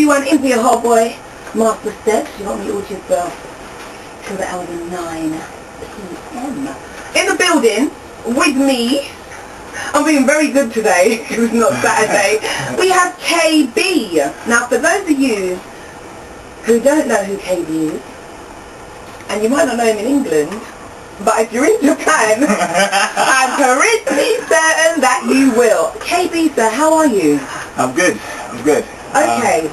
Phoebe One into your hot boy. Master Steps, you got me all to yourself. Till the hour 9 p.m. In the building, with me, I'm being very good today, because it's not Saturday, we have KB. Now for those of you who don't know who KB is, and you might not know him in England, but if you're in Japan, I'm pretty certain that you will. KB, sir, how are you? I'm good. Okay.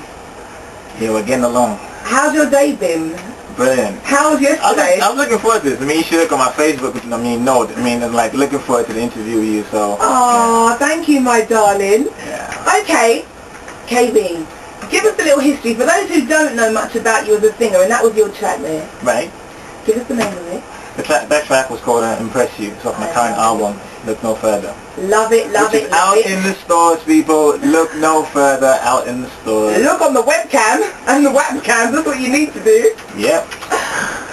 Yeah, we're getting along. How's your day been? Brilliant. How was yesterday? I was looking forward to this. I mean, you should look on my Facebook. I'm like looking forward to the interview with you. So. Oh, yeah. Thank you, my darling. Yeah. Okay, KB, give us a little history for those who don't know much about you as a singer, and that was your track there. Right. Give us the name of it. That track was called Impress You. It's off my current album, Look No Further. Love it, love it, love it. Out in the stores, people. Look no further, out in the stores. Look on the webcam and the webcam. That's what you need to do. Yep.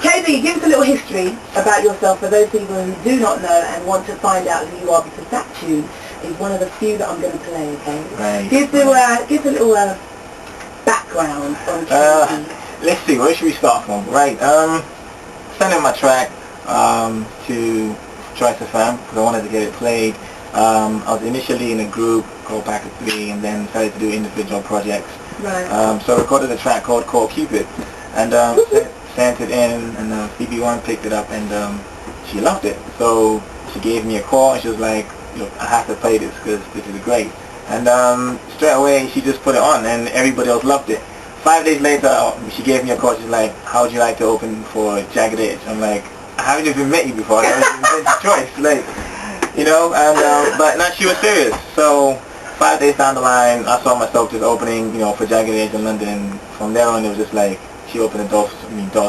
KB, give us a little history about yourself for those people who do not know and want to find out who you are, because that tune is one of the few that I'm going to play, okay? Right. Give a little background on KB. Let's see, where should we start from? Right, sending my track to Choice FM because I wanted to get it played. I was initially in a group called Pack of 3 and then started to do individual projects. Right. So I recorded a track called Cupid and sent it in, and Phoebe One picked it up and she loved it. So she gave me a call and she was like, look, I have to play this because this is great. And straight away she just put it on and everybody else loved it. 5 days later she gave me a call. She's like, how would you like to open for Jagged Edge? I'm like, I haven't even met you before. I haven't even been to Choice, like, you know. And but now she was serious. So 5 days down the line, I saw myself just opening, you know, for Jagged Edge in London. And from there on, it was just like she opened the doors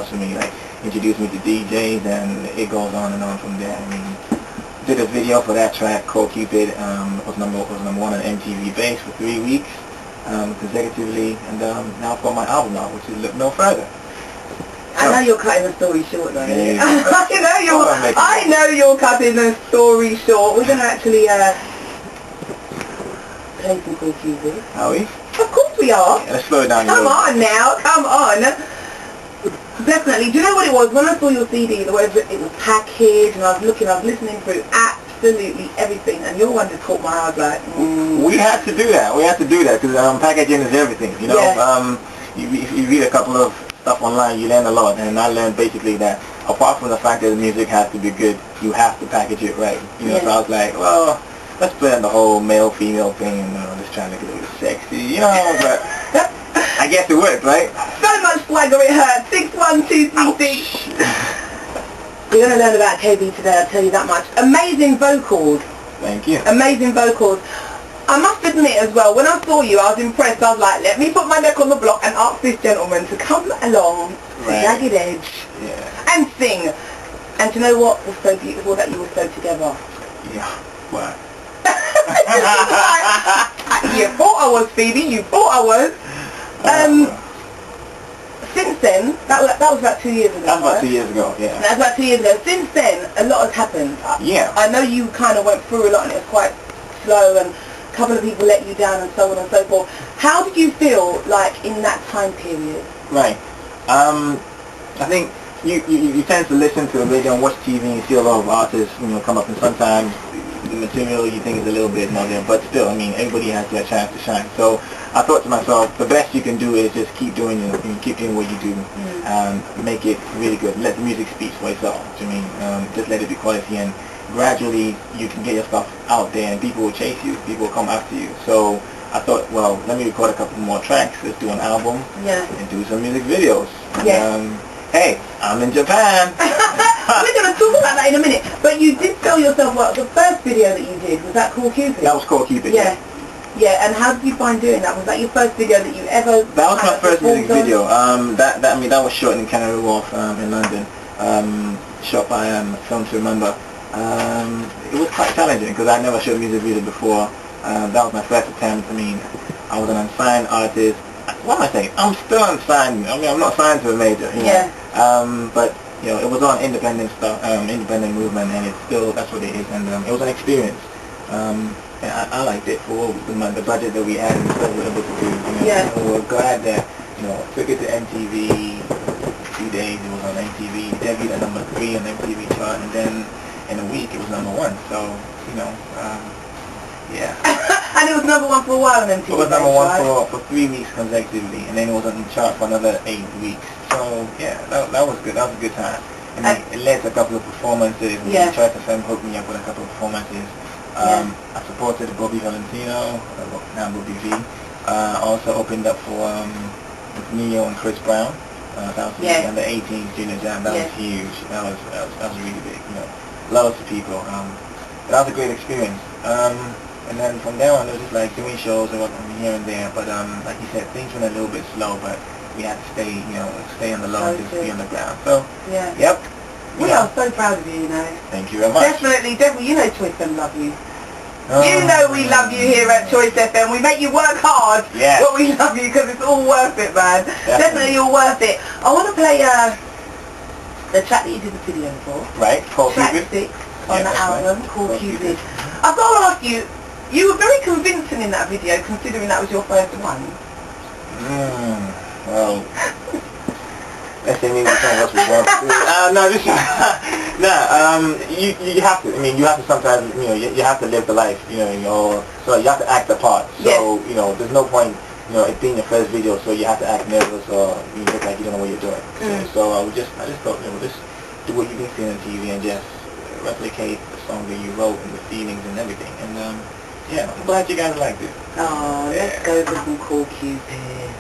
for me, like introduced me to DJs, and it goes on and on from there. I mean, did a video for that track called Cupid. It was number 1 on MTV Base for 3 weeks consecutively, and now I've got my album out, which is Look No Further. I know you're cutting the story short, though. Yeah. I know you're cutting the story short. We're going to actually play some cool Cupid. Are we? Of course we are. Yeah, let's slow it down. Come on now, come on. Definitely. Do you know what it was? When I saw your CD, the way it was packaged, and I was listening through absolutely everything, and your one just caught my eye. I was like, We have to do that. Because packaging is everything. You know, yeah. You read a couple of stuff online, you learn a lot, and I learned basically that apart from the fact that the music has to be good, you have to package it right. You know, yeah. So I was like, well, let's put in the whole male-female thing, and let's try to make it a little sexy, you know, but I guess it worked, right? So much swagger it hurts. 61236. We're going to learn about KB today, I'll tell you that much. Amazing vocals. Thank you. Amazing vocals. I must admit as well, when I saw you, I was impressed. I was like, let me put my neck on the block and ask this gentleman to come along to Jagged Edge and sing. And do you know what was so beautiful? That you were so together. Yeah. What? You thought I was, Phoebe. You thought I was. Since then, that was about 2 years ago. That was about 2 years ago, yeah. That's about 2 years ago. Since then, a lot has happened. Yeah. I know you kind of went through a lot and it was quite slow, and a couple of people let you down and so on and so forth. How did you feel like in that time period? Right. I think you tend to listen to the radio and watch TV and you see a lot of artists, you know, come up, and sometimes the material you think is a little bit more there, but still, I mean, everybody has their chance to shine. So I thought to myself, the best you can do is just keep doing it, keep doing what you do, make it really good. Let the music speak for itself. I mean, just let it be quality, and gradually you can get your stuff out there, and people will chase you, people will come after you. So I thought, well, let me record a couple more tracks, let's do an album, and do some music videos. And, hey, I'm in Japan. We're going to talk about that in a minute. But you did sell yourself well. The first video that you did, was that called Cupid? That was called Cupid, yeah. Yeah, and how did you find doing that? Was that your first video that you ever... That was my first music video. That was shot in Canary Wharf in London. Shot by Film to Remember. It was quite challenging because I never shot a music video before. That was my first attempt. I mean, I was an unsigned artist. What am I saying? I'm still unsigned. I mean, I'm not signed to a major, you know. But you know, it was on independent stuff, independent movement, and it's still, that's what it is. And it was an experience. And I liked it for the budget that we had and stuff we were able to do. You know, Yeah. and we're glad that, you know, took it to MTV. 2 days it was on MTV, debuted at number 3 on MTV chart, and then in a week it was number 1. So, you know, yeah. And it was number 1 for a while on MTV. It was number 1 right? for 3 weeks consecutively, and then it was on the chart for another 8 weeks. So yeah, that was good. That was a good time. And then it led to a couple of performances. And Yeah. Choice FM hooked me up with a couple of performances. I supported Bobby Valentino, now Bobby V. Also opened up for with Neo and Chris Brown. That was the under 18 junior jam. That was huge. That was really big. You know, lots of people. That was a great experience. And then from there on, it was just like doing shows here and there. But like you said, things went a little bit slow. But we had to stay, you know, stay on the low and just be on the ground. So yep. We are so proud of you, you know. Thank you very much. Definitely. You know Choice FM love you. You know we love you here at Choice FM. We make you work hard, but we love you because it's all worth it, man. Definitely all worth it. I want to play the track that you did the video for. Right, called track Cupid. 6 on the album, called Cupid. I've got to ask you, you were very convincing in that video, considering that was your first one. Well, let's say maybe some of us would want to. You have to. I mean, you have to sometimes. You know, you have to live the life. You know, so you have to act the part. So you know, there's no point. You know, it being your first video, so you have to act nervous or you look like you don't know what you're doing. So I just thought, you know, just do what you've been seeing on TV and just replicate the song that you wrote and the feelings and everything. And yeah, I'm glad you guys liked it. Oh, let's go for some Cool Cupid.